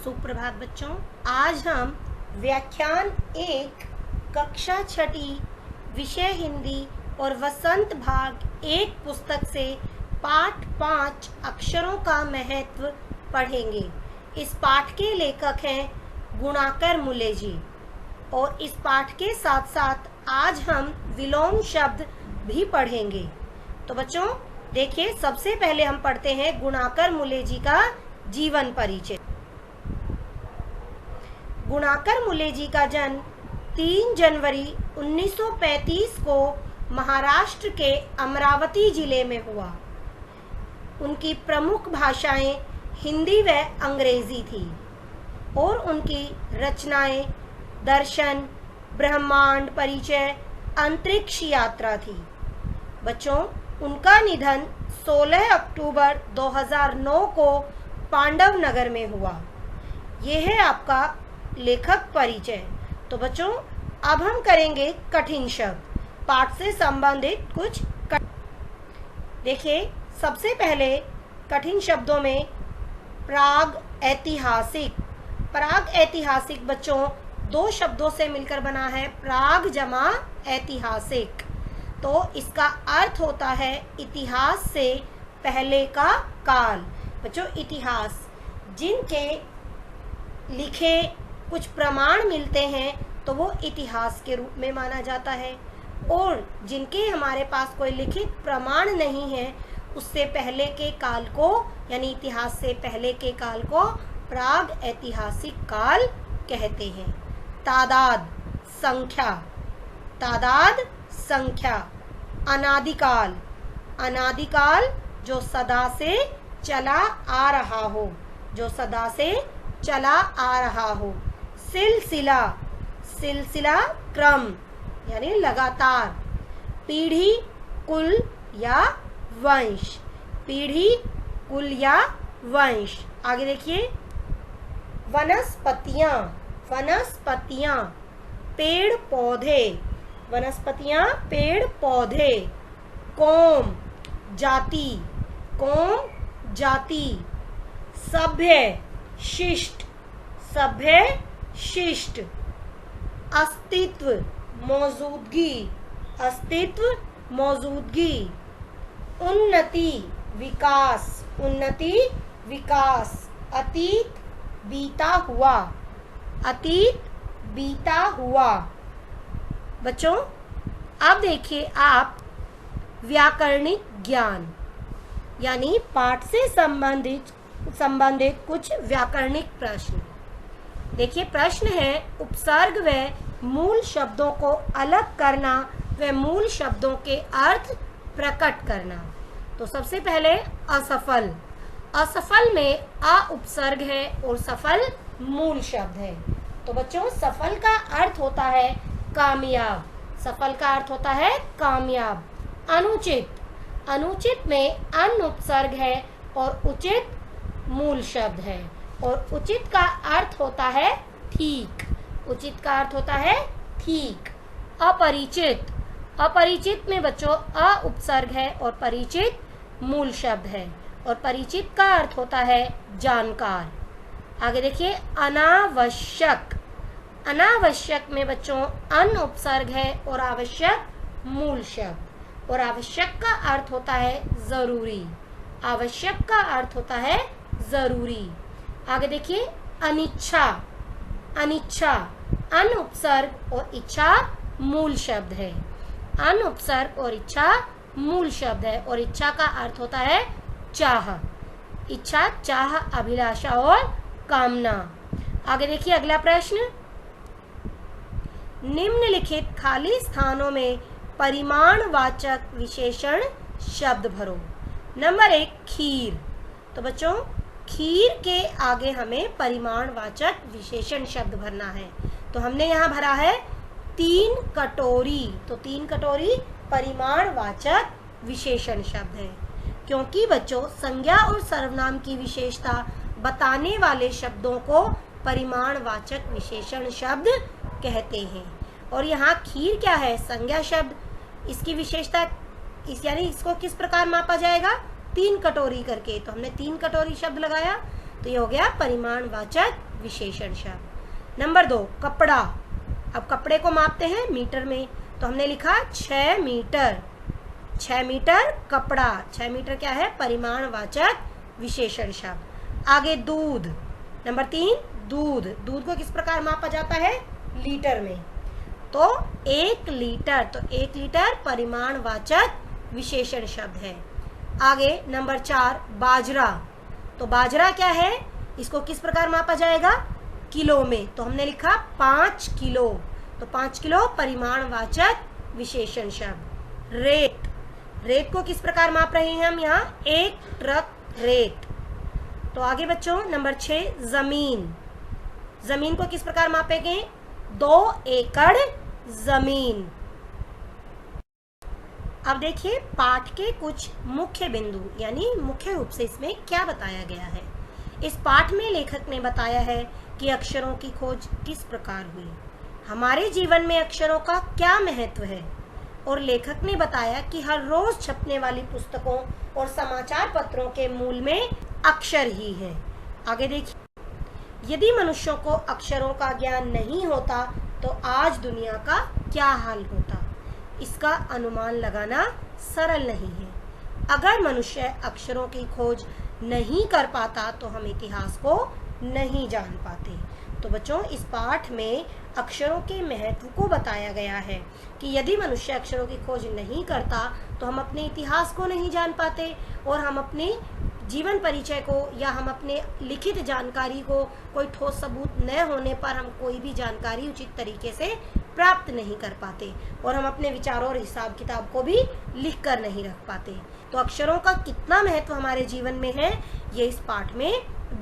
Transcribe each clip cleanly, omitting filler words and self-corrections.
सुप्रभात बच्चों। आज हम व्याख्यान 1 कक्षा 6 विषय हिंदी और वसंत भाग 1 पुस्तक से पाठ 5 अक्षरों का महत्व पढ़ेंगे। इस पाठ के लेखक हैं गुणाकर मुले जी और इस पाठ के साथ साथ आज हम विलोम शब्द भी पढ़ेंगे। तो बच्चों देखिए, सबसे पहले हम पढ़ते हैं गुणाकर मुले जी का जीवन परिचय। गुणाकर मुले जी का जन्म 3 जनवरी 1935 को महाराष्ट्र के अमरावती जिले में हुआ। उनकी प्रमुख भाषाएं हिंदी व अंग्रेजी थी और उनकी रचनाएं दर्शन, ब्रह्मांड परिचय, अंतरिक्ष यात्रा थी। बच्चों, उनका निधन 16 अक्टूबर 2009 को पांडव नगर में हुआ। यह है आपका लेखक परिचय। तो बच्चों अब हम करेंगे कठिन शब्द, पाठ से संबंधित कुछ देखिए, सबसे पहले कठिन शब्दों में प्राग ऐतिहासिक। प्राग ऐतिहासिक बच्चों 2 शब्दों से मिलकर बना है, प्राग जमा ऐतिहासिक। तो इसका अर्थ होता है इतिहास से पहले का काल। बच्चों इतिहास जिनके लिखे कुछ प्रमाण मिलते हैं तो वो इतिहास के रूप में माना जाता है, और जिनके हमारे पास कोई लिखित प्रमाण नहीं है उससे पहले के काल को, यानी इतिहास से पहले के काल को प्राग ऐतिहासिक काल कहते हैं। तादाद संख्या, तादाद संख्या। अनादिकाल, अनादिकाल जो सदा से चला आ रहा हो, जो सदा से चला आ रहा हो। सिलसिला, सिलसिला क्रम यानी लगातार। पीढ़ी, कुल या वंश, पीढ़ी, कुल या वंश। आगे देखिए, वनस्पतियां, वनस्पतियां, पेड़ पौधे, वनस्पतियां पेड़ पौधे। कौम, जाति, कौम जाति। सभ्य, शिष्ट, सभ्य शिष्ट। अस्तित्व, मौजूदगी, अस्तित्व मौजूदगी। उन्नति, विकास, उन्नति विकास। अतीत, बीता हुआ, अतीत बीता हुआ। बच्चों अब देखिए आप व्याकरणिक ज्ञान यानी पाठ से संबंधित कुछ व्याकरणिक प्रश्न। देखिए प्रश्न है, उपसर्ग व मूल शब्दों को अलग करना व मूल शब्दों के अर्थ प्रकट करना। तो सबसे पहले असफल। असफल में अ उपसर्ग है और सफल मूल शब्द है। तो बच्चों सफल का अर्थ होता है कामयाब, सफल का अर्थ होता है कामयाब। अनुचित, अनुचित में अन उपसर्ग है और उचित मूल शब्द है, और उचित का अर्थ होता है ठीक, उचित का अर्थ होता है ठीक। अपरिचित, अपरिचित में बच्चों अ उपसर्ग है और परिचित मूल शब्द है, और परिचित का अर्थ होता है जानकार। आगे देखिए, अनावश्यक। अनावश्यक में बच्चों अन उपसर्ग है और आवश्यक मूल शब्द, और आवश्यक का अर्थ होता है जरूरी, आवश्यक का अर्थ होता है जरूरी। आगे देखिए, अनिच्छा। अनिच्छा अन उपसर्ग और इच्छा मूल शब्द है, अन उपसर्ग और इच्छा मूल शब्द है, और इच्छा का अर्थ होता है चाह। इच्छा, चाह, अभिलाषा और कामना। आगे देखिए अगला प्रश्न, निम्नलिखित खाली स्थानों में परिमाणवाचक विशेषण शब्द भरो। नंबर 1 खीर। तो बच्चों खीर के आगे हमें परिमाणवाचक विशेषण शब्द भरना है। तो हमने यहाँ भरा है 3 कटोरी। तो 3 कटोरी परिमाणवाचक विशेषण शब्द है, क्योंकि बच्चों संज्ञा और सर्वनाम की विशेषता बताने वाले शब्दों को परिमाणवाचक विशेषण शब्द कहते हैं। और यहाँ खीर क्या है? संज्ञा शब्द। इसकी विशेषता यानी इसको किस प्रकार मापा जाएगा? 3 कटोरी करके। तो हमने 3 कटोरी शब्द लगाया, तो ये हो गया परिमाणवाचक विशेषण शब्द। नंबर 2 कपड़ा। अब कपड़े को मापते हैं मीटर में, तो हमने लिखा 6 मीटर। 6 मीटर कपड़ा। 6 मीटर क्या है? परिमाणवाचक विशेषण शब्द। आगे दूध। नंबर 3 दूध। दूध को किस प्रकार मापा जाता है? लीटर में, तो 1 लीटर। तो 1 लीटर परिमाणवाचक विशेषण शब्द है। आगे नंबर 4 बाजरा। तो बाजरा क्या है? इसको किस प्रकार मापा जाएगा? किलो में, तो हमने लिखा 5 किलो। तो 5 किलो परिमाणवाचक विशेषण शब्द। रेत। रेत को किस प्रकार माप रहे हैं हम यहाँ? 1 ट्रक रेत। तो आगे बच्चों नंबर 6 जमीन। जमीन को किस प्रकार मापेंगे? 2 एकड़ जमीन। अब देखिए पाठ के कुछ मुख्य बिंदु यानी मुख्य रूप से इसमें क्या बताया गया है। इस पाठ में लेखक ने बताया है कि अक्षरों की खोज किस प्रकार हुई, हमारे जीवन में अक्षरों का क्या महत्व है, और लेखक ने बताया कि हर रोज छपने वाली पुस्तकों और समाचार पत्रों के मूल में अक्षर ही है। आगे देखिए, यदि मनुष्यों को अक्षरों का ज्ञान नहीं होता तो आज दुनिया का क्या हाल होता। इसका अनुमान लगाना सरल नहीं है। अगर मनुष्य अक्षरों की खोज नहीं कर पाता तो हम इतिहास को नहीं जान पाते। तो बच्चों इस पाठ में अक्षरों के महत्व को बताया गया है कि यदि मनुष्य अक्षरों की खोज नहीं करता तो हम अपने इतिहास को नहीं जान पाते, और हम अपने जीवन परिचय को या हम अपने लिखित जानकारी को कोई ठोस सबूत न होने पर हम कोई भी जानकारी उचित तरीके से प्राप्त नहीं कर पाते, और हम अपने विचारों और हिसाब किताब को भी लिख कर नहीं रख पाते। तो अक्षरों का कितना महत्व हमारे जीवन में है ये इस पाठ में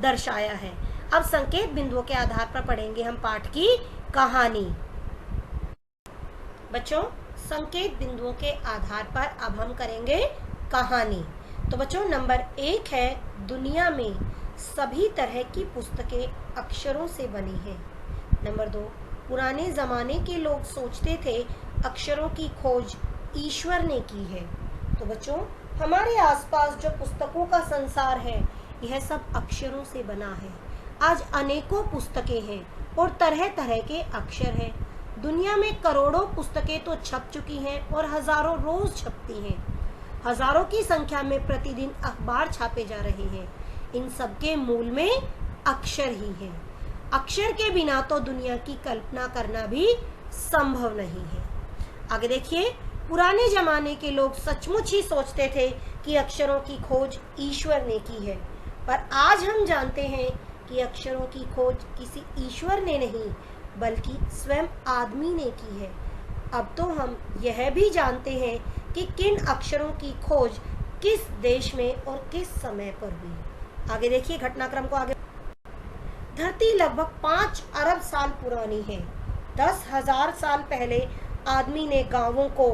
दर्शाया है। अब संकेत बिंदुओं के आधार पर पढ़ेंगे हम पाठ की कहानी। बच्चों संकेत बिंदुओं के आधार पर अब हम करेंगे कहानी। तो बच्चों नंबर 1 है दुनिया में सभी तरह की पुस्तकें अक्षरों से बनी है। नंबर 2 पुराने जमाने के लोग सोचते थे अक्षरों की खोज ईश्वर ने की है। तो बच्चों हमारे आसपास जो पुस्तकों का संसार है यह सब अक्षरों से बना है। आज अनेकों पुस्तकें हैं और तरह तरह के अक्षर हैं। दुनिया में करोड़ों पुस्तकें तो छप चुकी हैं और हजारों रोज छपती हैं। हजारों की संख्या में प्रतिदिन अखबार छापे जा रहे हैं। इन सब के मूल में अक्षर ही है। अक्षर के बिना तो दुनिया की कल्पना करना भी संभव नहीं है। आगे देखिए, पुराने जमाने के लोग सचमुच ही सोचते थे कि अक्षरों की खोज ईश्वर ने की है, पर आज हम जानते हैं कि अक्षरों की खोज किसी ईश्वर ने नहीं बल्कि स्वयं आदमी ने की है। अब तो हम यह भी जानते हैं कि किन अक्षरों की खोज किस देश में और किस समय पर हुई। आगे देखिए घटनाक्रम को आगे। धरती लगभग 5 अरब साल पुरानी है। 10,000 साल पहले आदमी ने गांवों को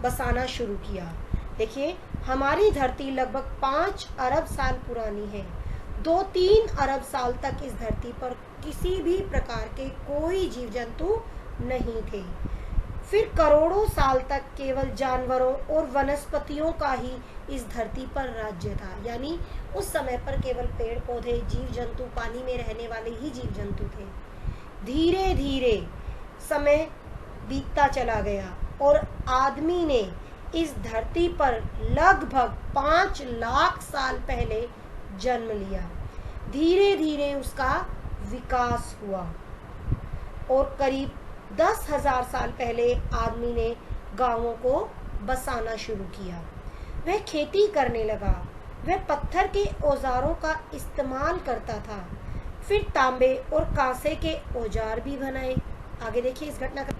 बसाना शुरू किया। देखिए हमारी धरती लगभग 5 अरब साल पुरानी है। 2-3 अरब साल तक इस धरती पर किसी भी प्रकार के कोई जीव जंतु नहीं थे। फिर करोड़ों साल तक केवल जानवरों और वनस्पतियों का ही इस धरती पर राज्य था। यानी उस समय पर केवल पेड़ पौधे, जीव जंतु, पानी में रहने वाले ही जीव जंतु थे। धीरे धीरे समय बीतता चला गया और आदमी ने इस धरती पर लगभग 5 लाख साल पहले जन्म लिया। धीरे धीरे उसका विकास हुआ और करीब 10,000 साल पहले आदमी ने गांवों को बसाना शुरू किया। वह खेती करने लगा। वह पत्थर के औजारों का इस्तेमाल करता था। फिर तांबे और कांसे के औजार भी बनाए। आगे देखिए इस घटना का।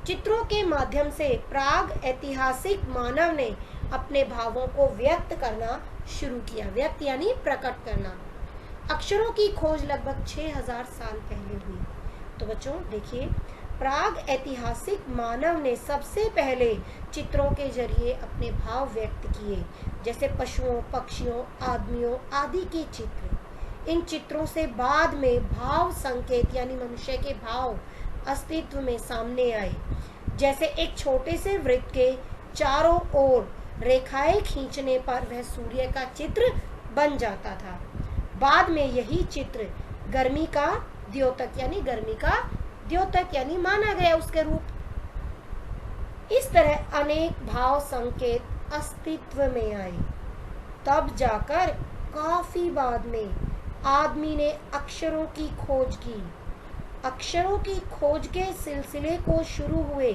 चित्रों के माध्यम से प्राग ऐतिहासिक मानव ने अपने भावों को व्यक्त करना शुरू किया। व्यक्त यानी प्रकट करना। अक्षरों की खोज लगभग 6,000 साल पहले हुई। तो बच्चों देखिए, प्राग ऐतिहासिक मानव ने सबसे पहले चित्रों के जरिए अपने भाव व्यक्त किए, जैसे पशुओं, पक्षियों, आदमियों आदि के चित्र। इन चित्रों से बाद में भाव संकेत यानी मनुष्य के भाव अस्तित्व में सामने आए। जैसे एक छोटे से वृत्त के चारों ओर रेखाएं खींचने पर वह सूर्य का चित्र बन जाता था। बाद में यही चित्र गर्मी का द्योतक यानी गर्मी का द्योतक यानी माना गया उसके रूप। इस तरह अनेक भाव संकेत अस्तित्व में आए। तब जाकर काफी बाद में आदमी ने अक्षरों की खोज की। अक्षरों की खोज के सिलसिले को शुरू हुए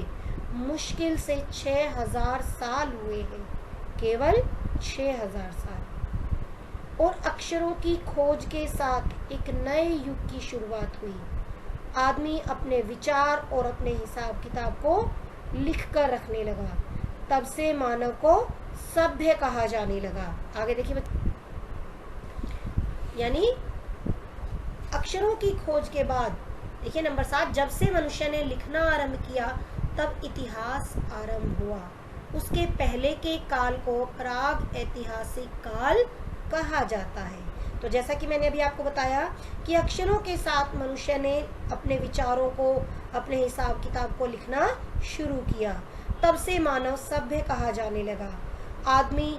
मुश्किल से 6000 साल हुए हैं, केवल 6000 साल। और अक्षरों की खोज के साथ एक नए युग की शुरुआत हुई। आदमी अपने विचार और अपने हिसाब किताब को लिखकर रखने लगा। तब से मानव को सभ्य कहा जाने लगा। आगे देखिए, यानी अक्षरों की खोज के बाद देखिए नंबर 7, जब से मनुष्य ने लिखना आरंभ किया तब इतिहास आरंभ हुआ। उसके पहले के काल को प्राग ऐतिहासिक काल कहा जाता है। तो जैसा कि मैंने अभी आपको बताया कि अक्षरों के साथ मनुष्य ने अपने विचारों को, अपने हिसाब किताब को लिखना शुरू किया। तब से मानव सभ्य कहा जाने लगा। आदमी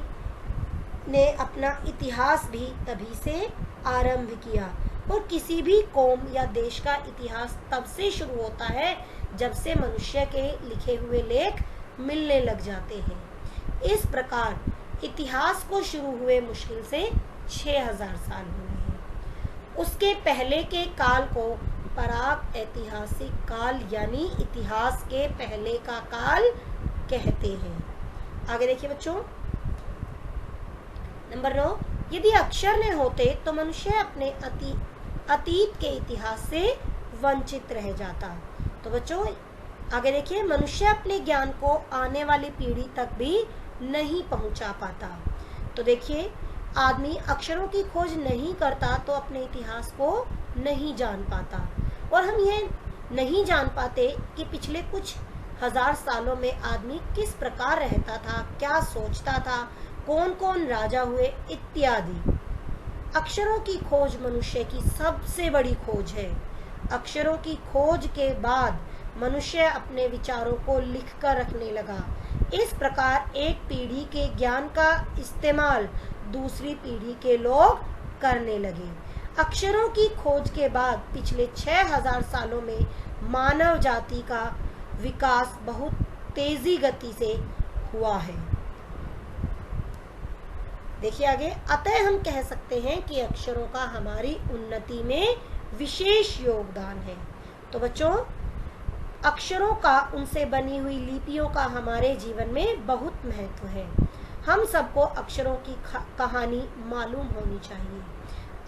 ने अपना इतिहास भी तभी से आरंभ किया। और किसी भी कौम या देश का इतिहास तब से शुरू होता है जब से मनुष्य के लिखे हुए लेख मिलने लग जाते हैं। इस प्रकार इतिहास को शुरू हुए मुश्किल से 6000 साल हुए हैं। उसके पहले के काल को प्राग ऐतिहासिक काल यानी इतिहास के पहले का काल कहते हैं। आगे देखिए बच्चों, नंबर 9, यदि अक्षर न होते तो मनुष्य अपने अतीत के इतिहास से वंचित रह जाता। तो बच्चों आगे देखिए, मनुष्य अपने ज्ञान को आने वाली पीढ़ी तक भी नहीं पहुंचा पाता। तो देखिए, आदमी अक्षरों की खोज नहीं करता तो अपने इतिहास को नहीं जान पाता। और हम ये नहीं जान पाते कि पिछले कुछ हजार सालों में आदमी किस प्रकार रहता था, क्या सोचता था, कौन कौन राजा हुए इत्यादि। अक्षरों की खोज मनुष्य की सबसे बड़ी खोज है। अक्षरों की खोज के बाद मनुष्य अपने विचारों को लिखकर रखने लगा। इस प्रकार एक पीढ़ी के ज्ञान का इस्तेमाल दूसरी पीढ़ी के लोग करने लगे। अक्षरों की खोज के बाद पिछले 6000 सालों में मानव जाति का विकास बहुत तेजी गति से हुआ है। देखिए आगे, अतः हम कह सकते हैं कि अक्षरों का हमारी उन्नति में विशेष योगदान है। तो बच्चों, अक्षरों का, उनसे बनी हुई लिपियों का हमारे जीवन में बहुत महत्व है। हम सबको अक्षरों की कहानी मालूम होनी चाहिए।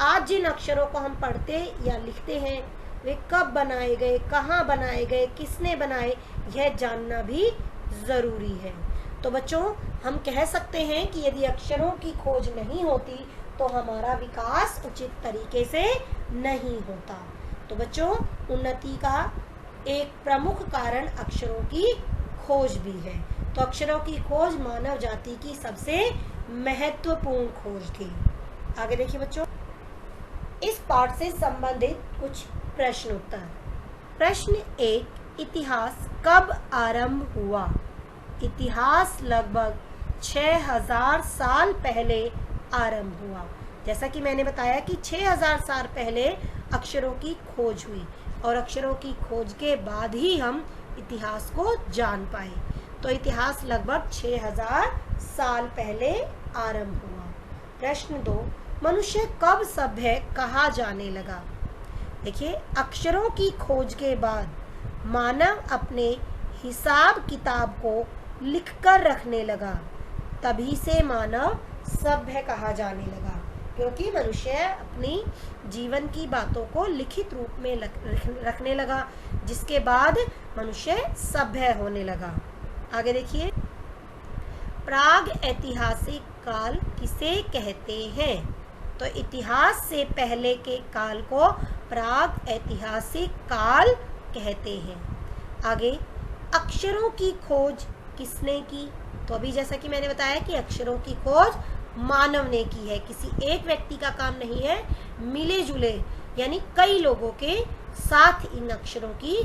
आज जिन अक्षरों को हम पढ़ते या लिखते हैं वे कब बनाए गए, कहाँ बनाए गए, किसने बनाए, यह जानना भी जरूरी है। तो बच्चों, हम कह सकते हैं कि यदि अक्षरों की खोज नहीं होती तो हमारा विकास उचित तरीके से नहीं होता। तो बच्चों, उन्नति का एक प्रमुख कारण अक्षरों की खोज भी है। तो अक्षरों की खोज मानव जाति की सबसे महत्वपूर्ण खोज थी। आगे देखिए बच्चों, इस पाठ से संबंधित कुछ प्रश्न उत्तर। प्रश्न 1, इतिहास कब आरंभ हुआ? इतिहास लगभग 6000 साल पहले आरंभ हुआ। जैसा कि मैंने बताया कि 6000 साल पहले अक्षरों की खोज हुई और अक्षरों की खोज के बाद ही हम इतिहास को जान पाए। तो इतिहास लगभग 6000 साल पहले आरंभ हुआ। प्रश्न 2, मनुष्य कब सभ्य कहा जाने लगा? देखिए, अक्षरों की खोज के बाद मानव अपने हिसाब किताब को लिखकर रखने लगा। तभी से मानव सभ्य कहा जाने लगा, क्योंकि मनुष्य अपनी जीवन की बातों को लिखित रूप में रखने लगा, जिसके बाद मनुष्य सभ्य होने लगा। आगे देखिए, प्राग ऐतिहासिक काल किसे कहते हैं? तो इतिहास से पहले के काल को प्राग ऐतिहासिक काल कहते हैं। आगे, अक्षरों की खोज किसने की? तो अभी जैसा कि मैंने बताया कि अक्षरों की खोज मानव ने की है, किसी एक व्यक्ति का काम नहीं है, मिले जुले यानी कई लोगों के साथ इन अक्षरों की